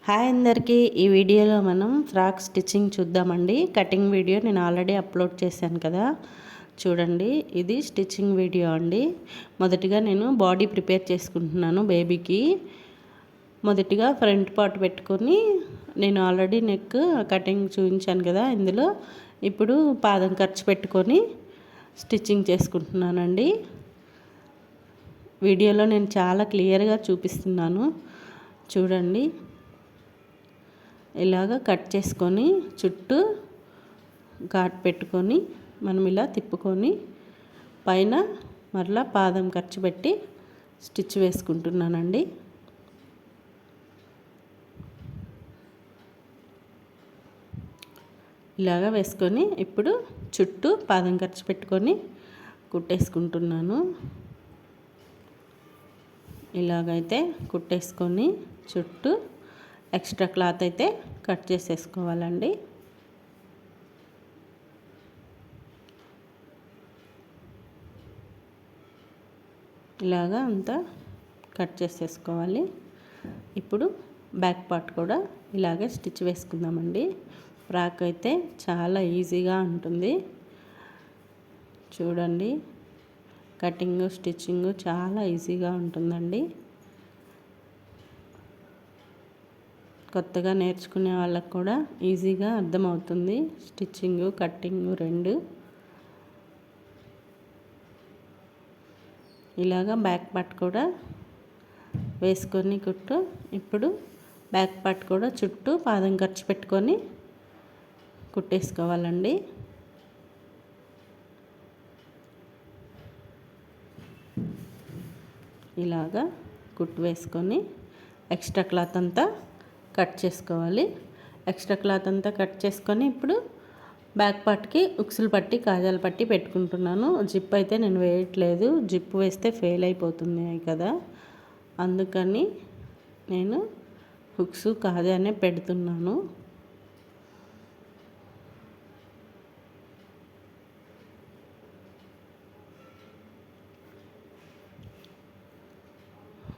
Hi అందరికీ, ఈ వీడియోలో మనం ఫ్రాక్ స్టిచ్చింగ్ చూద్దామండి. కటింగ్ వీడియో నేను ఆల్రెడీ అప్లోడ్ చేశాను కదా, చూడండి. ఇది స్టిచ్చింగ్ వీడియో అండి. మొదటిగా నేను బాడీ ప్రిపేర్ చేసుకుంటున్నాను బేబీకి. మొదటిగా ఫ్రంట్ పార్ట్ పెట్టుకొని నేను ఆల్రెడీ నెక్ కటింగ్ చూపించాను కదా ఇందులో. ఇప్పుడు పాదం ఖర్చు పెట్టుకొని స్టిచ్చింగ్ చేసుకుంటున్నానండి. వీడియోలో నేను చాలా క్లియర్గా చూపిస్తున్నాను, చూడండి. ఇలాగ కట్ చేసుకొని చుట్టూ ఘాట్ పెట్టుకొని మనం ఇలా తిప్పుకొని పైన మరలా పాదం ఖర్చు పెట్టి స్టిచ్ వేసుకుంటున్నానండి. ఇలాగ వేసుకొని ఇప్పుడు చుట్టూ పాదం ఖర్చు పెట్టుకొని కుట్టేసుకుంటున్నాను. ఇలాగైతే కుట్టేసుకొని చుట్టూ ఎక్స్ట్రా క్లాత్ అయితే కట్ చేసేసుకోవాలండి. ఇలాగా అంతా కట్ చేసేసుకోవాలి. ఇప్పుడు బ్యాక్ పార్ట్ కూడా ఇలాగే స్టిచ్ వేసుకుందామండి. ఫ్రాక్ అయితే చాలా ఈజీగా ఉంటుంది, చూడండి. కటింగ్ స్టిచ్చింగ్ చాలా ఈజీగా ఉంటుందండి. కొత్తగా నేర్చుకునే వాళ్ళకు కూడా ఈజీగా అర్థమవుతుంది స్టిచ్చింగ్ కట్టింగ్ రెండు. ఇలాగా బ్యాక్ పార్ట్ కూడా వేసుకొని కుట్టు. ఇప్పుడు బ్యాక్ పార్ట్ కూడా చుట్టూ పాదం ఖర్చు పెట్టుకొని కుట్టేసుకోవాలండి. ఇలాగా కుట్టు వేసుకొని ఎక్స్ట్రా క్లాత్ అంతా కట్ చేసుకోవాలి. ఎక్స్ట్రా క్లాత్ అంతా కట్ చేసుకొని ఇప్పుడు బ్యాక్ పార్ట్కి ఉక్సులు పట్టి కాజాలు పట్టి పెట్టుకుంటున్నాను. జిప్ అయితే నేను వేయట్లేదు, జిప్ వేస్తే ఫెయిల్ అయిపోతుంది కదా, అందుకని నేను హుక్స్ కాజానే పెడుతున్నాను.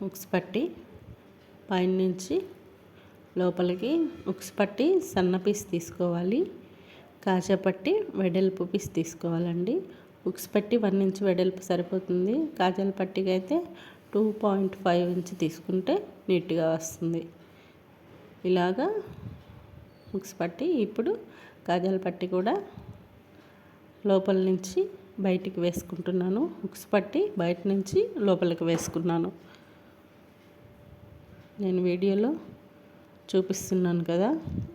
హుక్స్ పట్టి పైన నుంచి లోపలికి ఉక్స్ పట్టి సన్న పీస్ తీసుకోవాలి. కాజా పట్టి వెడల్పు పీస్ తీసుకోవాలండి. ఉక్స్ పట్టి 1 ఇంచ్ వెడల్పు సరిపోతుంది. కాజాల పట్టికి అయితే 2.5 ఇంచ్ తీసుకుంటే నీట్గా వస్తుంది. ఇలాగా ఉక్స్ పట్టి ఇప్పుడు కాజాల పట్టి కూడా లోపల నుంచి బయటికి వేసుకుంటున్నాను. ఉక్స్ పట్టి బయట నుంచి లోపలికి వేసుకున్నాను. నేను వీడియోలో చూపిస్తున్నాను కదా,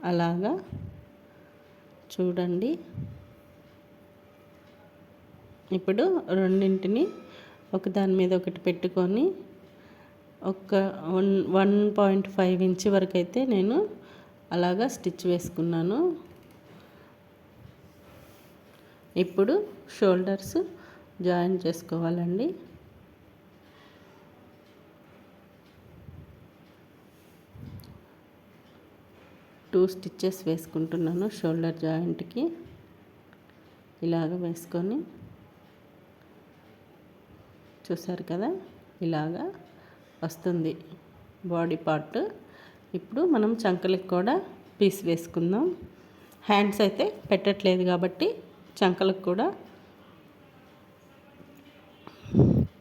అలాగా చూడండి. ఇప్పుడు రెండింటిని ఒకదాని మీద ఒకటి పెట్టుకొని ఒక 1.5 ఇంచ్ వరకు అయితే నేను అలాగా స్టిచ్ వేసుకున్నాను. ఇప్పుడు షోల్డర్స్ జాయిన్ చేసుకోవాలండి. టూ స్టిచ్చెస్ వేసుకుంటున్నాను షోల్డర్ జాయింట్కి. ఇలాగ వేసుకొని చూసారు కదా, ఇలాగా వస్తుంది బాడీ పార్ట్. ఇప్పుడు మనం చంకలకు కూడా పీస్ వేసుకుందాం. హ్యాండ్స్ అయితే పెట్టట్లేదు కాబట్టి చంకలకు కూడా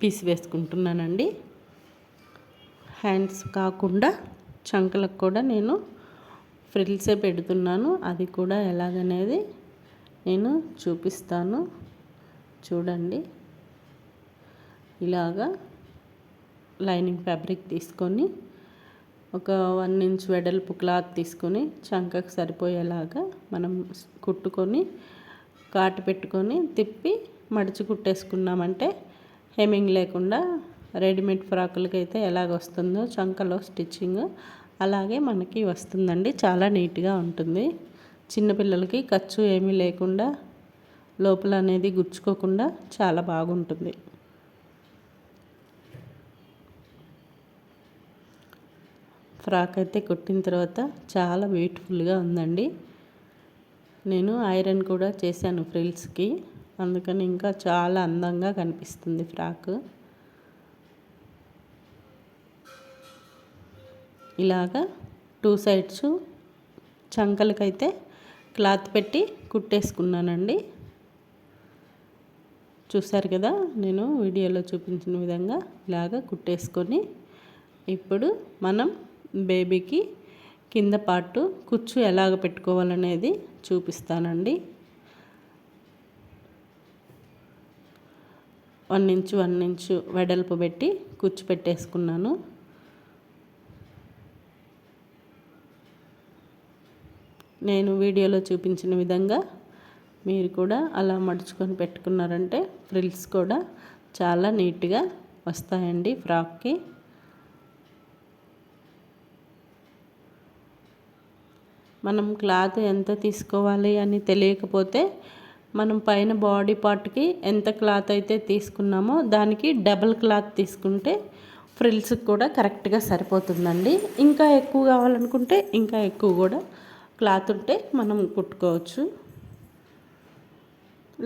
పీస్ వేసుకుంటున్నానండి. హ్యాండ్స్ కాకుండా చంకలకు కూడా నేను ఫ్రిల్సే పెడుతున్నాను. అది కూడా ఎలాగనేది నేను చూపిస్తాను, చూడండి. ఇలాగా లైనింగ్ ఫ్యాబ్రిక్ తీసుకొని ఒక 1 ఇంచ్ వెడల్పు క్లాత్ తీసుకొని చంకకు సరిపోయేలాగా మనం కుట్టుకొని కాటు పెట్టుకొని తిప్పి మడిచి కుట్టేసుకున్నామంటే హెమ్మింగ్ లేకుండా రెడీమేడ్ ఫ్రాకులకి అయితే ఎలాగ వస్తుందో చంకలో స్టిచ్చింగ్ అలాగే మనకి వస్తుందండి. చాలా నీట్గా ఉంటుంది. చిన్నపిల్లలకి ఖర్చు ఏమీ లేకుండా లోపల అనేది గుచ్చుకోకుండా చాలా బాగుంటుంది. ఫ్రాక్ అయితే కుట్టిన తర్వాత చాలా బ్యూటిఫుల్గా ఉందండి. నేను ఐరన్ కూడా చేశాను ఫ్రిల్స్కి, అందుకని ఇంకా చాలా అందంగా కనిపిస్తుంది ఫ్రాక్. ఇలాగా 2 సైడ్స్ చంకలకైతే క్లాత్ పెట్టి కుట్టేసుకున్నానండి. చూసారు కదా, నేను వీడియోలో చూపించిన విధంగా ఇలాగ కుట్టేసుకొని ఇప్పుడు మనం బేబీకి కింద పార్టు కుచ్చు ఎలాగ పెట్టుకోవాలనేది చూపిస్తానండి. 1 ఇంచు 1 ఇంచు వెడల్పు పెట్టి కుచ్చు పెట్టేసుకున్నాను. నేను వీడియోలో చూపించిన విధంగా మీరు కూడా అలా మడుచుకొని పెట్టుకున్నారంటే ఫ్రిల్స్ కూడా చాలా నీట్గా వస్తాయండి ఫ్రాక్కి. మనం క్లాత్ ఎంత తీసుకోవాలి అని తెలియకపోతే మనం పైన బాడీ పార్ట్కి ఎంత క్లాత్ అయితే తీసుకున్నామో దానికి డబుల్ క్లాత్ తీసుకుంటే ఫ్రిల్స్కి కూడా కరెక్ట్గా సరిపోతుందండి. ఇంకా ఎక్కువ కావాలనుకుంటే ఇంకా ఎక్కువ కూడా క్లాత్ ఉంటే మనం కుట్టుకోవచ్చు.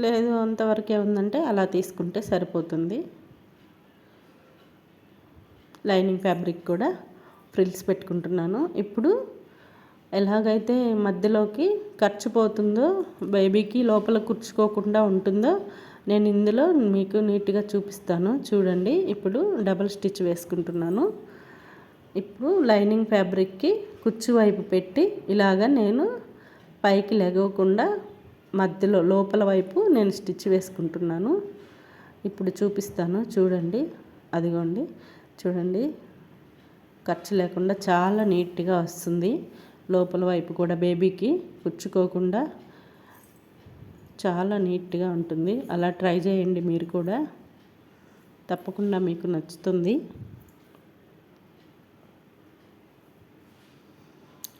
లేదు అంతవరకే ఉందంటే అలా తీసుకుంటే సరిపోతుంది. లైనింగ్ ఫ్యాబ్రిక్ కూడా ఫ్రిల్స్ పెట్టుకుంటున్నాను. ఇప్పుడు ఎలాగైతే మధ్యలోకి ఖర్చు పోతుందో, బేబీకి లోపల కుర్చుకోకుండా ఉంటుందో నేను ఇందులో మీకు నీట్గా చూపిస్తాను చూడండి. ఇప్పుడు డబుల్ స్టిచ్ వేసుకుంటున్నాను. ఇప్పుడు లైనింగ్ ఫ్యాబ్రిక్కి కుచ్చు వైపు పెట్టి ఇలాగ నేను పైకి లెగవకుండా మధ్యలో లోపల వైపు నేను స్టిచ్ వేసుకుంటున్నాను. ఇప్పుడు చూపిస్తాను చూడండి. అదిగోండి చూడండి, ఖర్చు లేకుండా చాలా నీట్గా వస్తుంది. లోపల వైపు కూడా బేబీకి కుచ్చుకోకుండా చాలా నీట్గా ఉంటుంది. అలా ట్రై చేయండి మీరు కూడా, తప్పకుండా మీకు నచ్చుతుంది.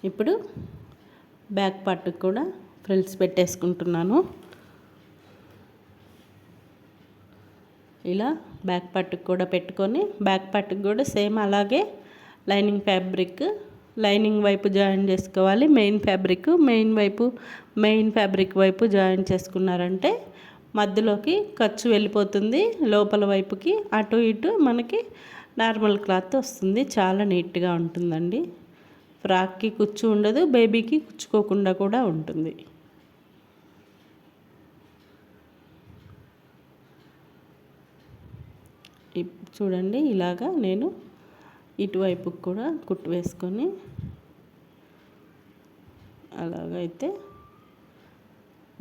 ఇప్పుడు బ్యాక్ పార్ట్కి కూడా ఫ్రిల్స్ పెట్టేసుకుంటున్నాను. ఇలా బ్యాక్ పార్ట్కి కూడా పెట్టుకొని బ్యాక్ పార్ట్కి కూడా సేమ్ అలాగే లైనింగ్ ఫ్యాబ్రిక్ లైనింగ్ వైపు జాయిన్ చేసుకోవాలి. మెయిన్ ఫ్యాబ్రిక్ వైపు జాయిన్ చేసుకున్నారంటే మధ్యలోకి ఖర్చు వెళ్ళిపోతుంది. లోపల వైపుకి అటు ఇటు మనకి నార్మల్ క్లాత్ వస్తుంది. చాలా నీట్గా ఉంటుందండి. ఫ్రాక్కి కుచ్చు ఉండదు, బేబీకి కుచ్చుకోకుండా కూడా ఉంటుంది. చూడండి, ఇలాగా నేను ఇటువైపుకి కూడా కుట్టు వేసుకొని అలాగైతే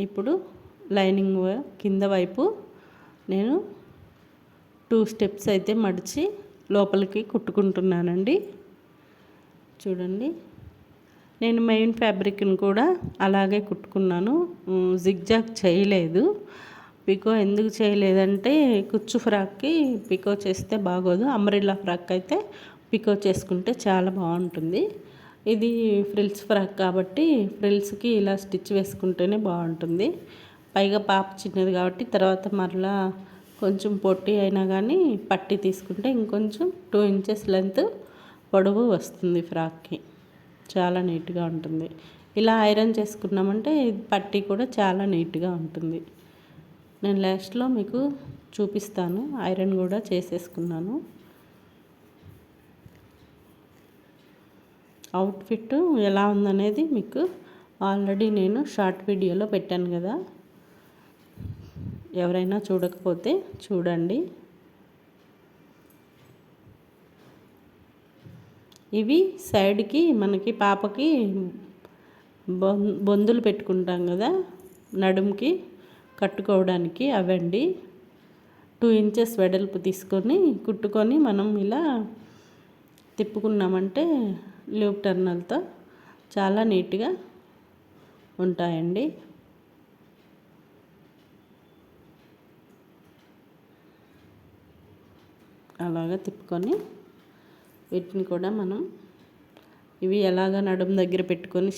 ఇప్పుడు లైనింగ్ కింద వైపు నేను 2 స్టెప్స్ అయితే మడిచి లోపలికి కుట్టుకుంటున్నానండి. చూడండి, నేను మెయిన్ ఫ్యాబ్రిక్ని కూడా అలాగే కుట్టుకున్నాను. జిగ్జాగ్ చేయలేదు. పికో ఎందుకు చేయలేదంటే కుచ్చు ఫ్రాక్కి పికో చేస్తే బాగోదు. అంబ్రెల్లా ఫ్రాక్ అయితే పికో చేసుకుంటే చాలా బాగుంటుంది. ఇది ఫ్రిల్స్ ఫ్రాక్ కాబట్టి ఫ్రిల్స్కి ఇలా స్టిచ్ వేసుకుంటేనే బాగుంటుంది. పైగా పాప చిన్నది కాబట్టి తర్వాత మరలా కొంచెం పొట్టి అయినా కానీ పట్టి తీసుకుంటే ఇంకొంచెం 2 ఇంచెస్ లెంత్ పొడవు వస్తుంది. ఫ్రాక్కి చాలా నీట్గా ఉంటుంది. ఇలా ఐరన్ చేసుకున్నామంటే పట్టి కూడా చాలా నీట్గా ఉంటుంది. నేను లాస్ట్లో మీకు చూపిస్తాను. ఐరన్ కూడా చేసేసుకున్నాను. అవుట్ఫిట్ ఎలా ఉందనేది మీకు ఆల్రెడీ నేను షార్ట్ వీడియోలో పెట్టాను కదా, ఎవరైనా చూడకపోతే చూడండి. ఇవి సైడ్కి మనకి పాపకి బొందులు పెట్టుకుంటాం కదా నడుముకి కట్టుకోవడానికి, అవండి. 2 ఇంచెస్ వెడల్పు తీసుకొని కుట్టుకొని మనం ఇలా తిప్పుకున్నామంటే లూప్ టర్నల్తో చాలా నీట్గా ఉంటాయండి. అలాగా తిప్పుకొని వీటిని కూడా మనం ఇవి ఎలాగ నడుము దగ్గర పెట్టుకొని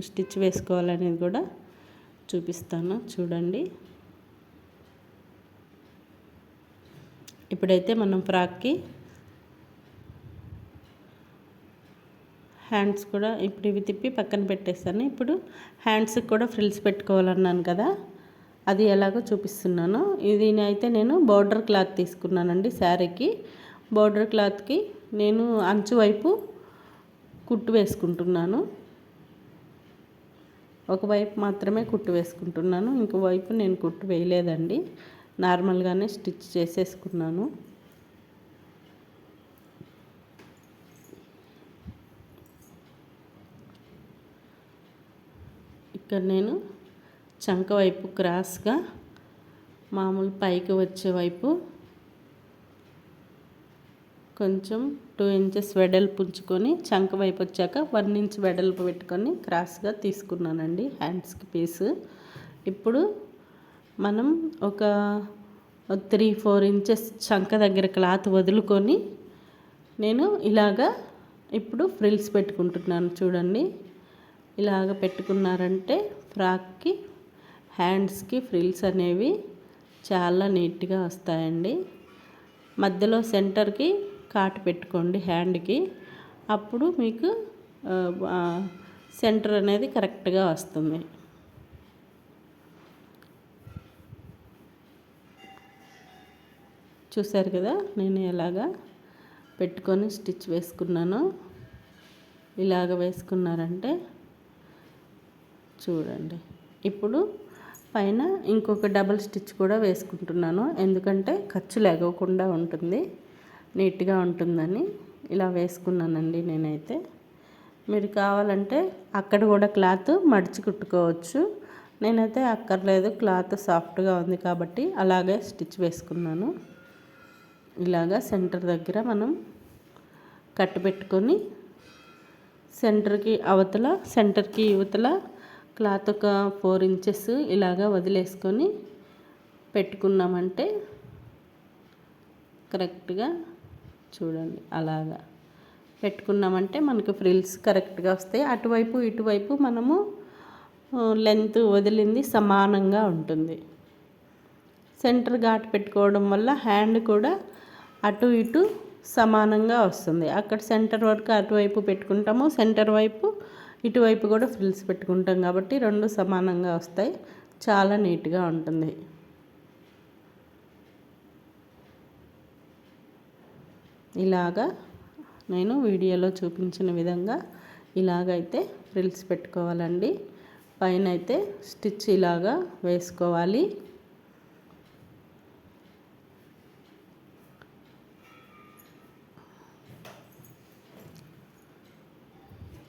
స్టిచ్ వేసుకోవాలనేది కూడా చూపిస్తాను చూడండి. ఇప్పుడైతే మనం ఫ్రాక్కి హ్యాండ్స్ కూడా ఇప్పుడు ఇవి తిప్పి పక్కన పెట్టేస్తాను. ఇప్పుడు హ్యాండ్స్కి కూడా ఫ్రిల్స్ పెట్టుకోవాలన్నాను కదా, అది ఎలాగో చూపిస్తున్నాను. ఇది అయితే నేను బోర్డర్ క్లాత్ తీసుకున్నానండి. శారీకి బోర్డర్ క్లాత్కి నేను అంచు వైపు కుట్టు వేసుకుంటున్నాను. ఒకవైపు మాత్రమే కుట్టు వేసుకుంటున్నాను, ఇంకోవైపు నేను కుట్టు వేయలేదండి, నార్మల్గానే స్టిచ్ చేసేసుకున్నాను. ఇక్కడ నేను చంక వైపు క్రాస్గా మామూలు పైకి వచ్చే వైపు కొంచెం 2 ఇంచెస్ వెడల్పు ఉంచుకొని చంక వైపు వచ్చాక 1 ఇంచ్ వెడల్పు పెట్టుకొని క్రాస్గా తీసుకున్నానండి హ్యాండ్స్కి పీసు. ఇప్పుడు మనం ఒక 3-4 ఇంచెస్ చంక దగ్గర క్లాత్ వదులుకొని నేను ఇలాగా ఇప్పుడు ఫ్రిల్స్ పెట్టుకుంటున్నాను. చూడండి, ఇలాగ పెట్టుకున్నారంటే ఫ్రాక్కి హ్యాండ్స్కి ఫ్రిల్స్ అనేవి చాలా నీట్గా వస్తాయండి. మధ్యలో సెంటర్కి కాటు పెట్టుకోండి హ్యాండ్కి, అప్పుడు మీకు సెంటర్ అనేది కరెక్ట్గా వస్తుంది. చూసారు కదా నేను ఎలాగా పెట్టుకొని స్టిచ్ వేసుకున్నాను. ఇలాగ వేసుకున్నారంటే చూడండి, ఇప్పుడు పైన ఇంకొక డబల్ స్టిచ్ కూడా వేసుకుంటున్నాను, ఎందుకంటే ఖర్చు లేకుండా ఉంటుంది, నీట్గా ఉంటుందని ఇలా వేసుకున్నానండి నేనైతే. మీరు కావాలంటే అక్కడ కూడా క్లాత్ మడిచి కుట్టుకోవచ్చు, నేనైతే అక్కర్లేదు, క్లాత్ సాఫ్ట్గా ఉంది కాబట్టి అలాగే స్టిచ్ వేసుకున్నాను. ఇలాగా సెంటర్ దగ్గర మనం కట్టు పెట్టుకొని సెంటర్కి యువతల క్లాత్ ఒక 4 ఇంచెస్ ఇలాగా వదిలేసుకొని పెట్టుకున్నామంటే కరెక్ట్గా చూడండి, అలాగా పెట్టుకున్నామంటే మనకు ఫ్రిల్స్ కరెక్ట్గా వస్తాయి. అటువైపు ఇటువైపు మనము లెంత్ వదిలింది సమానంగా ఉంటుంది. సెంటర్ ఘాట్ పెట్టుకోవడం వల్ల హ్యాండ్ కూడా అటు ఇటు సమానంగా వస్తుంది. అక్కడ సెంటర్ వరకు అటువైపు పెట్టుకుంటాము, సెంటర్ వైపు ఇటువైపు కూడా ఫ్రిల్స్ పెట్టుకుంటాం కాబట్టి రెండు సమానంగా వస్తాయి, చాలా నీట్గా ఉంటుంది. ఇలాగా నేను వీడియోలో చూపించిన విధంగా ఇలాగైతే ఫ్రిల్స్ పెట్టుకోవాలండి. పైన అయితే స్టిచ్ ఇలాగా వేసుకోవాలి.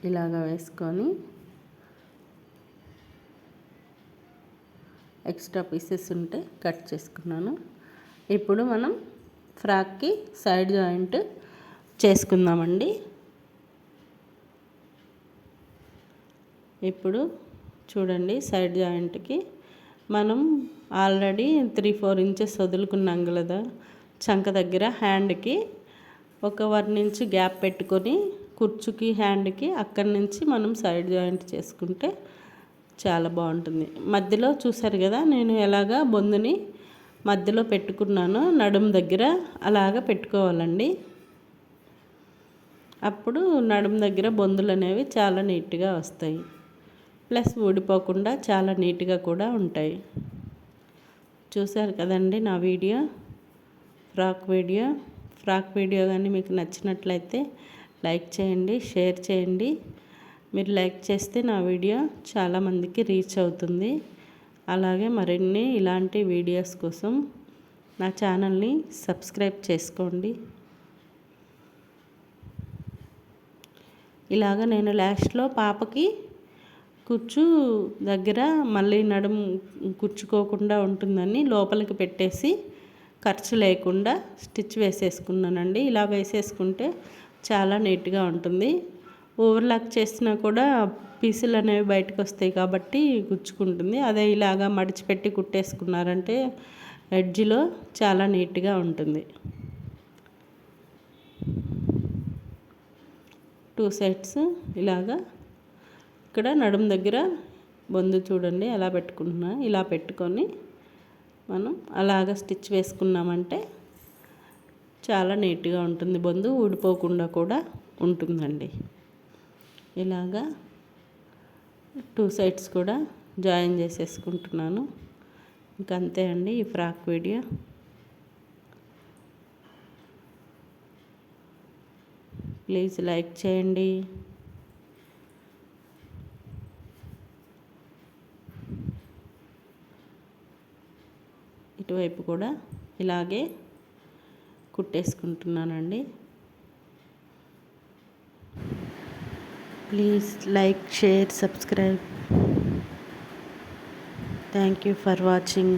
ఇలాగా వేసుకొని ఎక్స్ట్రా పీసెస్ ఉంటే కట్ చేసుకున్నాను. ఇప్పుడు మనం ఫ్రాక్కి సైడ్ జాయింట్ చేసుకుందామండి. ఇప్పుడు చూడండి, సైడ్ జాయింట్కి మనం ఆల్రెడీ 3-4 ఇంచెస్ వదులుకున్నాం కదా చంక దగ్గర, హ్యాండ్కి ఒక 1 ఇంచ్ గ్యాప్ పెట్టుకొని కుర్చుకి హ్యాండ్కి అక్కడి నుంచి మనం సైడ్ జాయింట్ చేసుకుంటే చాలా బాగుంటుంది. మధ్యలో చూసారు కదా నేను ఎలాగా బొందుని మధ్యలో పెట్టుకున్నాను, నడుము దగ్గర అలాగా పెట్టుకోవాలండి. అప్పుడు నడుము దగ్గర బొందులు అనేవి చాలా నీట్గా వస్తాయి, ప్లస్ ఊడిపోకుండా చాలా నీట్గా కూడా ఉంటాయి. చూసారు కదండి నా వీడియో, ఫ్రాక్ వీడియో కానీ మీకు నచ్చినట్లయితే లైక్ చేయండి, షేర్ చేయండి. మీరు లైక్ చేస్తే నా వీడియో చాలామందికి రీచ్ అవుతుంది. అలాగే మరిన్ని ఇలాంటి వీడియోస్ కోసం నా ఛానల్ని సబ్స్క్రైబ్ చేసుకోండి. ఇలాగ నేను లాస్ట్లో పాపకి కుచ్చు దగ్గర మళ్ళీ నడుము కుచ్చుకోకుండా ఉంటుందని లోపలికి పెట్టేసి ఖర్చు లేకుండా స్టిచ్ వేసేసుకున్నానండి. ఇలా వేసేసుకుంటే చాలా నీట్గా ఉంటుంది. ఓవర్లాక్ చేసినా కూడా పీసులు అనేవి బయటకు వస్తాయి కాబట్టి గుచ్చుకుంటుంది. అదే ఇలాగా మడిచిపెట్టి కుట్టేసుకున్నారంటే ఎడ్జ్లో చాలా నీట్గా ఉంటుంది. 2 సైడ్స్ ఇలాగా ఇక్కడ నడుము దగ్గర బొందు చూడండి ఎలా పెట్టుకుంటున్నా, ఇలా పెట్టుకొని మనం అలాగ స్టిచ్ వేసుకున్నామంటే చాలా నీట్గా ఉంటుంది, బొందు ఊడిపోకుండా కూడా ఉంటుందండి. ఇలాగా 2 సైడ్స్ కూడా జాయిన్ చేసేసుకుంటున్నాను. ఇంకంతే అండి ఈ ఫ్రాక్ వీడియో. ప్లీజ్ లైక్ చేయండి. ఇటువైపు కూడా ఇలాగే కుట్టేసుకుంటున్నానండి. Please like, share, subscribe. Thank you for watching.